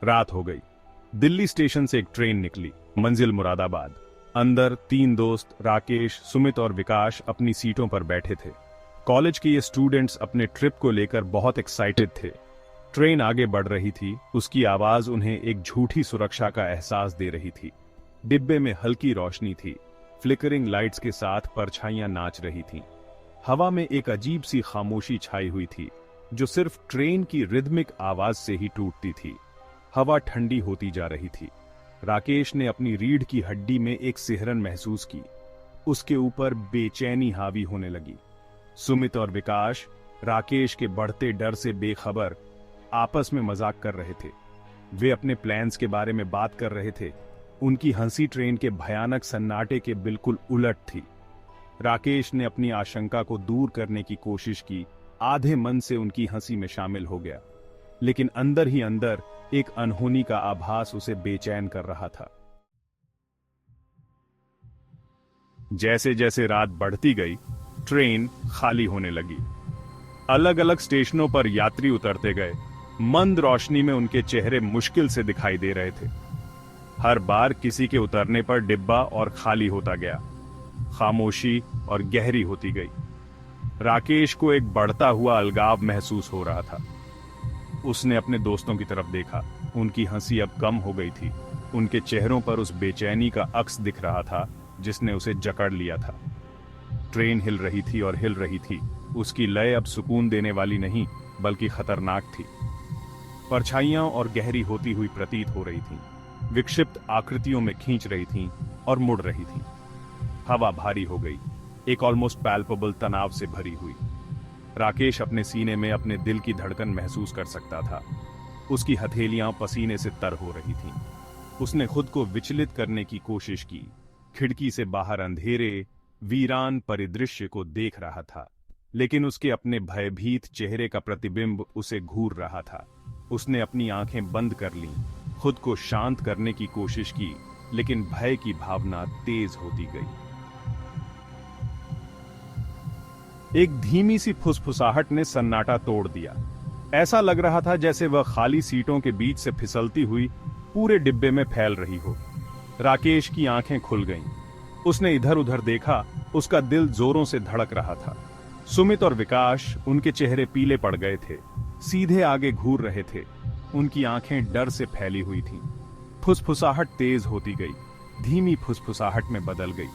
रात हो गई। दिल्ली स्टेशन से एक ट्रेन निकली, मंजिल मुरादाबाद। अंदर 3 दोस्त राकेश, सुमित और विकास अपनी सीटों पर बैठे थे। कॉलेज के ये स्टूडेंट्स अपने ट्रिप को लेकर बहुत एक्साइटेड थे। ट्रेन आगे बढ़ रही थी, उसकी आवाज उन्हें एक झूठी सुरक्षा का एहसास दे रही थी। डिब्बे में हल्की रोशनी थी, फ्लिकरिंग लाइट्स के साथ परछाइयां नाच रही थीं। हवा में एक अजीब सी खामोशी छाई हुई थी, जो सिर्फ ट्रेन की रिदमिक आवाज से ही टूटती थी। हवा ठंडी होती जा रही थी। राकेश ने अपनी रीढ़ की हड्डी में एक सिहरन महसूस की। उसके ऊपर बेचैनी हावी होने लगी। सुमित और विकास राकेश के बढ़ते डर से बेखबर आपस में मजाक कर रहे थे। वे अपने प्लान्स के बारे में बात कर रहे थे। उनकी हंसी ट्रेन के भयानक सन्नाटे के बिल्कुल उलट थी। राकेश ने अपनी आशंका को दूर करने की कोशिश की, आधे मन से उनकी हंसी में शामिल हो गया, लेकिन अंदर ही अंदर एक अनहोनी का आभास उसे बेचैन कर रहा था। जैसे जैसे रात बढ़ती गई, ट्रेन खाली होने लगी। अलग अलग स्टेशनों पर यात्री उतरते गए। मंद रोशनी में उनके चेहरे मुश्किल से दिखाई दे रहे थे। हर बार किसी के उतरने पर डिब्बा और खाली होता गया। खामोशी और गहरी होती गई। राकेश को एक बढ़ता हुआ अलगाव महसूस हो रहा था। उसने अपने दोस्तों की तरफ देखा। उनकी हंसी अब कम हो गई थी। उनके चेहरों पर उस बेचैनी का अक्स दिख रहा था जिसने उसे जकड़ लिया था। ट्रेन हिल रही थी और हिल रही थी। उसकी लय अब सुकून देने वाली नहीं, बल्कि खतरनाक थी। परछाइयां और गहरी होती हुई प्रतीत हो रही थीं, विक्षिप्त आकृतियों में खींच रही थीं और मुड़ रही थीं। हवा भारी हो गई, एक ऑलमोस्ट पैल्पेबल तनाव से भरी हुई। राकेश अपने सीने में अपने दिल की धड़कन महसूस कर सकता था। उसकी हथेलियां पसीने से तर हो रही थीं। उसने खुद को विचलित करने की कोशिश की। खिड़की से बाहर अंधेरे, वीरान परिदृश्य को देख रहा था, लेकिन उसके अपने भयभीत चेहरे का प्रतिबिंब उसे घूर रहा था। उसने अपनी आंखें बंद कर लीं, खुद को शांत करने की कोशिश की, लेकिन भय की भावना तेज होती गई। एक धीमी सी फुसफुसाहट ने सन्नाटा तोड़ दिया। ऐसा लग रहा था जैसे वह खाली सीटों के बीच से फिसलती हुई पूरे डिब्बे में फैल रही हो। राकेश की आंखें खुल गईं। उसने इधर उधर देखा। उसका दिल जोरों से धड़क रहा था। सुमित और विकास, उनके चेहरे पीले पड़ गए थे, सीधे आगे घूर रहे थे। उनकी आंखें डर से फैली हुई थीं। फुसफुसाहट तेज होती गई, धीमी फुसफुसाहट में बदल गई।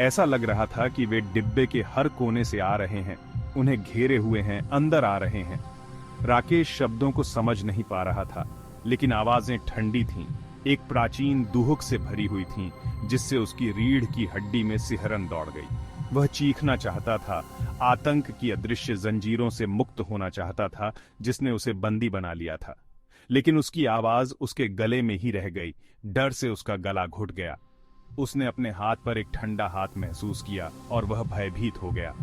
ऐसा लग रहा था कि वे डिब्बे के हर कोने से आ रहे हैं, उन्हें घेरे हुए हैं, अंदर आ रहे हैं। राकेश शब्दों को समझ नहीं पा रहा था, लेकिन आवाजें ठंडी थीं, एक प्राचीन दुहुक से भरी हुई थीं, जिससे उसकी रीढ़ की हड्डी में सिहरन दौड़ गई। वह चीखना चाहता था, आतंक की अदृश्य जंजीरों से मुक्त होना चाहता था जिसने उसे बंदी बना लिया था, लेकिन उसकी आवाज उसके गले में ही रह गई। डर से उसका गला घुट गया। उसने अपने हाथ पर एक ठंडा हाथ महसूस किया और वह भयभीत हो गया।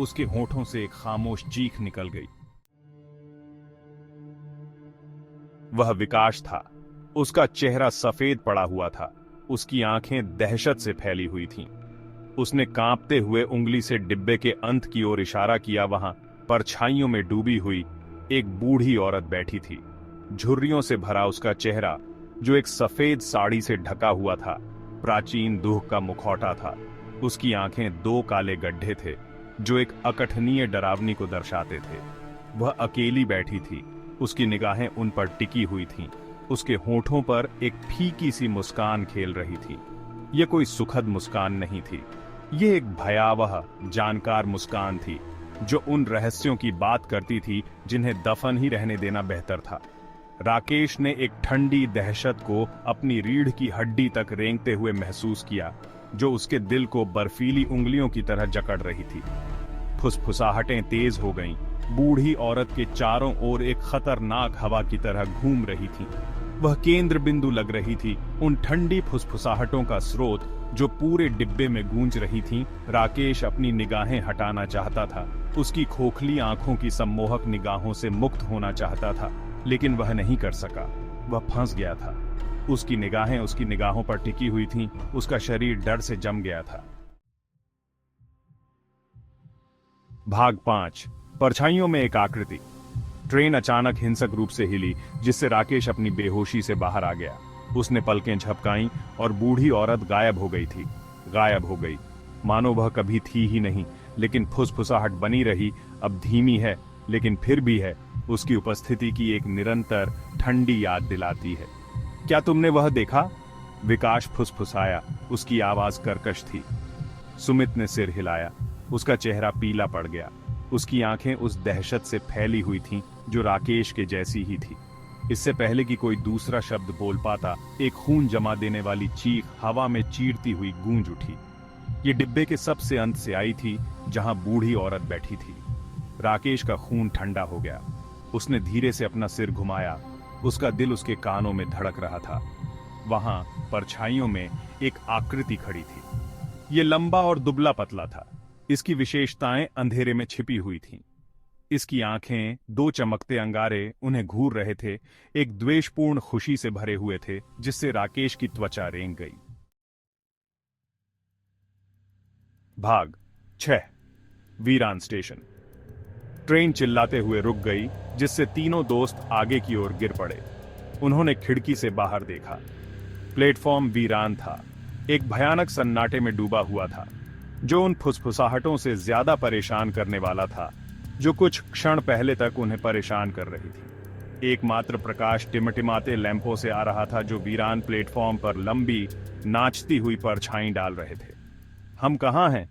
उसके होठों से एक खामोश चीख निकल गई। वह विकास था। उसका चेहरा सफेद पड़ा हुआ था। उसकी आंखें दहशत से फैली हुई थीं। उसने कांपते हुए उंगली से डिब्बे के अंत की ओर इशारा किया। वहां परछाइयों में डूबी हुई एक बूढ़ी औरत बैठी थी। झुर्रियों से भरा उसका चेहरा, जो एक सफेद साड़ी से ढका हुआ था, प्राचीन दूह का मुखौटा था। उसकी आंखें 2 काले गड्ढे थे, जो एक अकथनीय डरावनी को दर्शाते थे। वह अकेली बैठी थी। उसकी निगाहें उन पर टिकी हुई थीं। उसके होठों पर एक फीकी सी मुस्कान खेल रही थी। यह कोई सुखद मुस्कान नहीं थी। यह एक भयावह, जानकार मुस्कान थी, जो उन रहस्यों की बात करती थी जिन्हें दफन ही रहने देना बेहतर था। राकेश ने एक ठंडी दहशत को अपनी रीढ़ की हड्डी तक रेंगते हुए महसूस किया, जो उसके दिल को बर्फीली उंगलियों की तरह जकड़ रही थी। फुसफुसाहटें तेज हो गईं। बूढ़ी औरत के चारों ओर एक खतरनाक हवा की तरह घूम रही थी। वह केंद्र बिंदु लग रही थी। उन ठंडी फुसफुसाहटों का स्रोत जो पूरे डिब्बे में गूंज रही थीं। राकेश अपनी निगाहें हटाना चाहता था। उसकी खोखली आंखों की सम्मोहक निगाहों से मुक्त होना चाहता था, लेकिन वह नहीं कर सका। वह फंस गया था। उसकी निगाहें उसकी निगाहों पर टिकी हुई थीं। उसका शरीर डर से जम गया था। भाग 5। परछाइयों में एक आकृति। ट्रेन अचानक हिंसक रूप से हिली, जिससे राकेश अपनी बेहोशी से बाहर आ गया। उसने पलकें झपकाईं और बूढ़ी औरत गायब हो गई थी। गायब हो गई, मानो वह कभी थी ही नहीं, लेकिन फुसफुसाहट बनी रही। अब धीमी है, लेकिन फिर भी है। उसकी उपस्थिति की एक निरंतर ठंडी याद दिलाती है। क्या तुमने वह देखा? विकास फुसफुसाया। उसकी आवाज कर्कश थी। सुमित ने सिर हिलाया। उसका चेहरा पीला पड़ गया। उसकी आंखें उस दहशत से फैली हुई थीं जो राकेश के जैसी ही थी। इससे पहले कि कोई दूसरा शब्द बोल पाता, एक खून जमा देने वाली चीख हवा में चीरती हुई गूंज उठी। ये डिब्बे के सबसे अंत से आई थी, जहां बूढ़ी औरत बैठी थी। राकेश का खून ठंडा हो गया। उसने धीरे से अपना सिर घुमाया। उसका दिल उसके कानों में धड़क रहा था। वहां परछाइयों में एक आकृति खड़ी थी। यह लंबा और दुबला पतला था। इसकी विशेषताएं अंधेरे में छिपी हुई थीं। इसकी आंखें, दो चमकते अंगारे उन्हें घूर रहे थे, एक द्वेषपूर्ण खुशी से भरे हुए थे, जिससे राकेश की त्वचा रेंग गई। भाग 6। वीरान स्टेशन। ट्रेन चिल्लाते हुए रुक गई, जिससे तीनों दोस्त आगे की ओर गिर पड़े। उन्होंने खिड़की से बाहर देखा। प्लेटफॉर्म वीरान था, एक भयानक सन्नाटे में डूबा हुआ था, जो उन फुसफुसाहटों से ज्यादा परेशान करने वाला था जो कुछ क्षण पहले तक उन्हें परेशान कर रही थी। एकमात्र प्रकाश टिमटिमाते लैंपों से आ रहा था, जो वीरान प्लेटफॉर्म पर लंबी नाचती हुई परछाई डाल रहे थे। हम कहां हैं?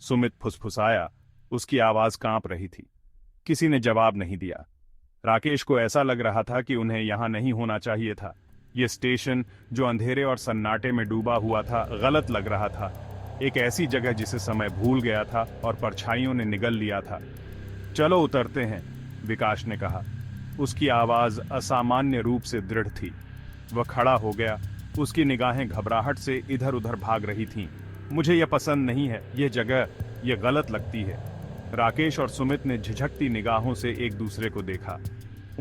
सुमित फुसफुसाया। उसकी आवाज कांप रही थी। किसी ने जवाब नहीं दिया। राकेश को ऐसा लग रहा था कि उन्हें यहां नहीं होना चाहिए था। यह स्टेशन, जो अंधेरे और सन्नाटे में डूबा हुआ था, गलत लग रहा था। एक ऐसी जगह जिसे समय भूल गया था और परछाइयों ने निगल लिया था। चलो उतरते हैं, विकास ने कहा। उसकी आवाज असामान्य रूप से दृढ़ थी। वह खड़ा हो गया। उसकी निगाहें घबराहट से इधर उधर भाग रही थीं। मुझे यह पसंद नहीं है, यह जगह, यह गलत लगती है। राकेश और सुमित ने झिझकती निगाहों से एक दूसरे को देखा।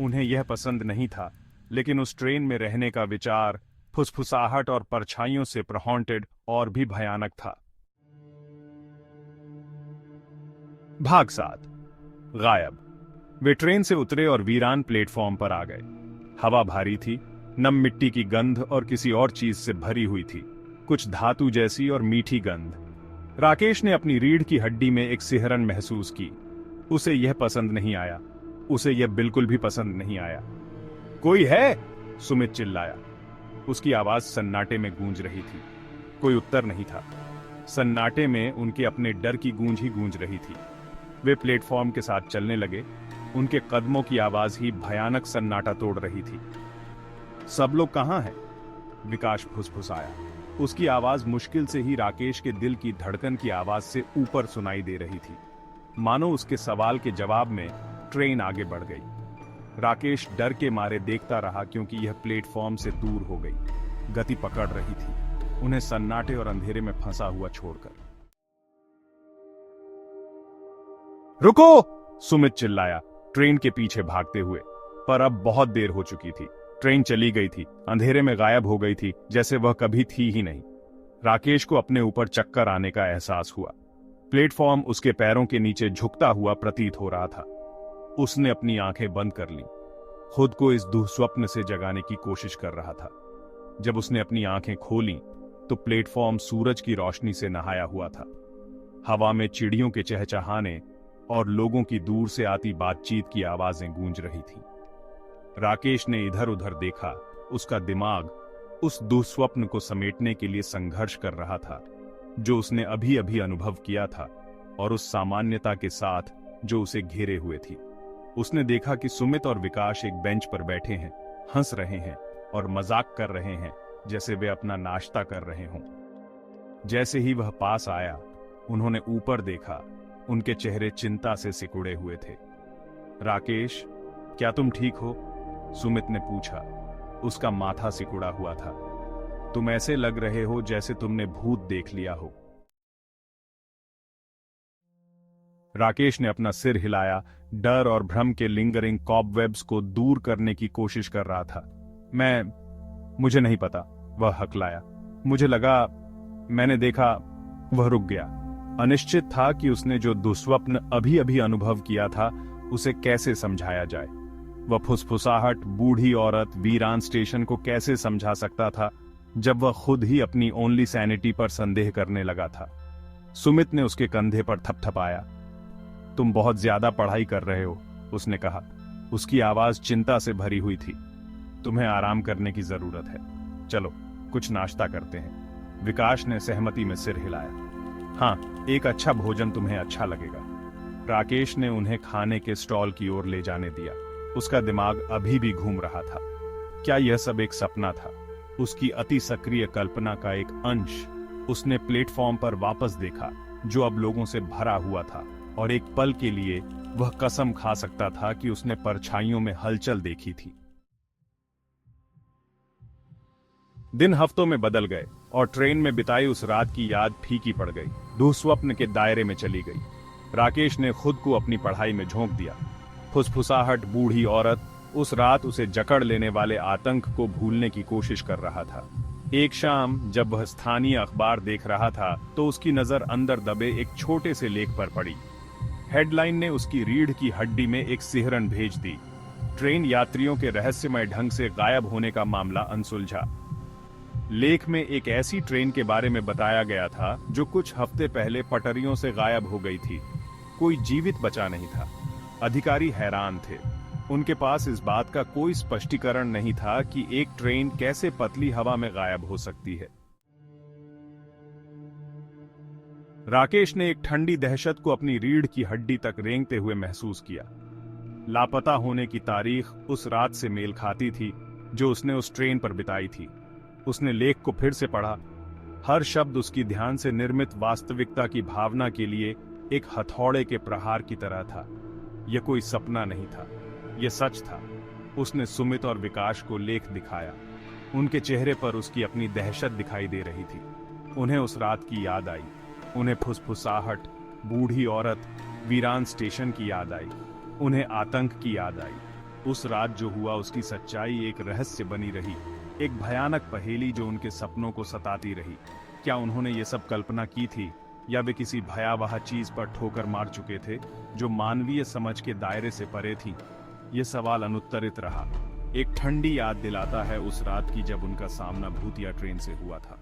उन्हें यह पसंद नहीं था, लेकिन उस ट्रेन में रहने का विचार, फुसफुसाहट और परछाइयों से प्रहॉन्टेड, और भी भयानक था। भाग 7। गायब। वे ट्रेन से उतरे और वीरान प्लेटफॉर्म पर आ गए। हवा भारी थी, नम मिट्टी की गंध और किसी और चीज से भरी हुई थी, कुछ धातु जैसी और मीठी गंध। राकेश ने अपनी रीढ़ की हड्डी में एक सिहरन महसूस की। उसे यह पसंद नहीं आया। उसे यह बिल्कुल भी पसंद नहीं आया। कोई है? सुमित चिल्लाया। उसकी आवाज सन्नाटे में गूंज रही थी। कोई उत्तर नहीं था। सन्नाटे में उनके अपने डर की गूंज ही गूंज रही थी। वे प्लेटफॉर्म के साथ चलने लगे। उनके कदमों की आवाज ही भयानक सन्नाटा तोड़ रही थी। सब लोग कहां हैं? विकास फुसफुसाया। उसकी आवाज मुश्किल से ही राकेश के दिल की धड़कन की आवाज से ऊपर सुनाई दे रही थी। मानो उसके सवाल के जवाब में ट्रेन आगे बढ़ गई। राकेश डर के मारे देखता रहा, क्योंकि यह प्लेटफॉर्म से दूर हो गई, गति पकड़ रही थी, उन्हें सन्नाटे और अंधेरे में फंसा हुआ छोड़कर। रुको! सुमित चिल्लाया, ट्रेन के पीछे भागते हुए। पर अब बहुत देर हो चुकी थी। ट्रेन चली गई थी, अंधेरे में गायब हो गई थी, जैसे वह कभी थी ही नहीं। राकेश को अपने ऊपर चक्कर आने का एहसास हुआ। प्लेटफॉर्म उसके पैरों के नीचे झुकता हुआ प्रतीत हो रहा था। उसने अपनी आंखें बंद कर लीं, खुद को इस दुःस्वप्न से जगाने की कोशिश कर रहा था। जब उसने अपनी आंखें खोलीं, तो प्लेटफॉर्म सूरज की रोशनी से नहाया हुआ था। हवा में चिड़ियों के चहचहाने और लोगों की दूर से आती बातचीत की आवाजें गूंज रही थीं। राकेश ने इधर उधर देखा। उसका दिमाग उस दुःस्वप्न को समेटने के लिए संघर्ष कर रहा था, जो उसने अभी अभी अनुभव किया था, और उस सामान्यता के साथ जो उसे घेरे हुए थी। उसने देखा कि सुमित और विकास एक बेंच पर बैठे हैं, हंस रहे हैं और मजाक कर रहे हैं, जैसे वे अपना नाश्ता कर रहे हों। जैसे ही वह पास आया, उन्होंने ऊपर देखा। उनके चेहरे चिंता से सिकुड़े हुए थे। राकेश, क्या तुम ठीक हो? सुमित ने पूछा। उसका माथा सिकुड़ा हुआ था। तुम ऐसे लग रहे हो जैसे तुमने भूत देख लिया हो। राकेश ने अपना सिर हिलाया, डर और भ्रम के लिंगरिंग कॉबवेब्स को दूर करने की कोशिश कर रहा था। मुझे नहीं पता, वह हकलाया। मुझे लगा, मैंने देखा। वह रुक गया। अनिश्चित था कि उसने जो दुःस्वप्न अभी अभी अनुभव किया था, उसे कैसे समझाया जाए। वह फुसफुसाहट बूढ़ी औरत वीरान स्टेशन को कैसे समझा सकता था जब वह खुद ही अपनी ओनली सैनिटी पर संदेह करने लगा था। सुमित ने उसके कंधे पर थपथपाया। तुम बहुत ज्यादा पढ़ाई कर रहे हो, उसने कहा। उसकी आवाज चिंता से भरी हुई थी। तुम्हें आराम करने की जरूरत है। चलो कुछ नाश्ता करते हैं। विकास ने सहमति में सिर हिलाया। हाँ, एक अच्छा भोजन तुम्हें अच्छा लगेगा। राकेश ने उन्हें खाने के स्टॉल की ओर ले जाने दिया। उसका दिमाग अभी भी घूम रहा था। क्या यह सब एक सपना था? उसकी अति सक्रिय कल्पना का एक अंश। उसने प्लेटफॉर्म पर वापस देखा जो अब लोगों से भरा हुआ था, और एक पल के लिए वह कसम खा सकता था कि उसने परछाइयों में हलचल देखी थी। दिन हफ्तों में बदल गए और ट्रेन में बिताई उस रात की याद फीकी पड़ गई, दुःस्वप्न के दायरे में चली गई। राकेश ने खुद को अपनी पढ़ाई में झोंक दिया। फुसफुसाहट बूढ़ी औरत उस रात उसे जकड़ लेने वाले आतंक को भूलने की कोशिश कर रहा था। एक शाम जब वह स्थानीय अखबार देख रहा था तो उसकी नजर अंदर दबे एक छोटे से लेख पर पड़ी। हेडलाइन ने उसकी रीढ़ की हड्डी में एक सिहरन भेज दी। ट्रेन यात्रियों के रहस्यमय ढंग से गायब होने का मामला अनसुलझा। लेख में एक ऐसी ट्रेन के बारे में बताया गया था जो कुछ हफ्ते पहले पटरियों से गायब हो गई थी। कोई जीवित बचा नहीं था। अधिकारी हैरान थे। उनके पास इस बात का कोई स्पष्टीकरण नहीं था कि एक ट्रेन कैसे पतली हवा में गायब हो सकती है। राकेश ने एक ठंडी दहशत को अपनी रीढ़ की हड्डी तक रेंगते हुए महसूस किया। लापता होने की तारीख उस रात से मेल खाती थी जो उसने उस ट्रेन पर बिताई थी। उसने लेख को फिर से पढ़ा। हर शब्द उसकी ध्यान से निर्मित वास्तविकता की भावना के लिए एक हथौड़े के प्रहार की तरह था। यह कोई सपना नहीं था, यह सच था। उसने सुमित और विकास को लेख दिखाया। उनके चेहरे पर उसकी अपनी दहशत दिखाई दे रही थी। उन्हें उस रात की याद आई। उन्हें फुसफुसाहट, बूढ़ी औरत, वीरान स्टेशन की याद आई। उन्हें आतंक की याद आई। उस रात जो हुआ उसकी सच्चाई एक रहस्य बनी रही, एक भयानक पहेली जो उनके सपनों को सताती रही। क्या उन्होंने ये सब कल्पना की थी या वे किसी भयावह चीज पर ठोकर मार चुके थे जो मानवीय समझ के दायरे से परे थी? ये सवाल अनुत्तरित रहा। एक ठंडी याद दिलाता है उस रात की जब उनका सामना भूतिया ट्रेन से हुआ था।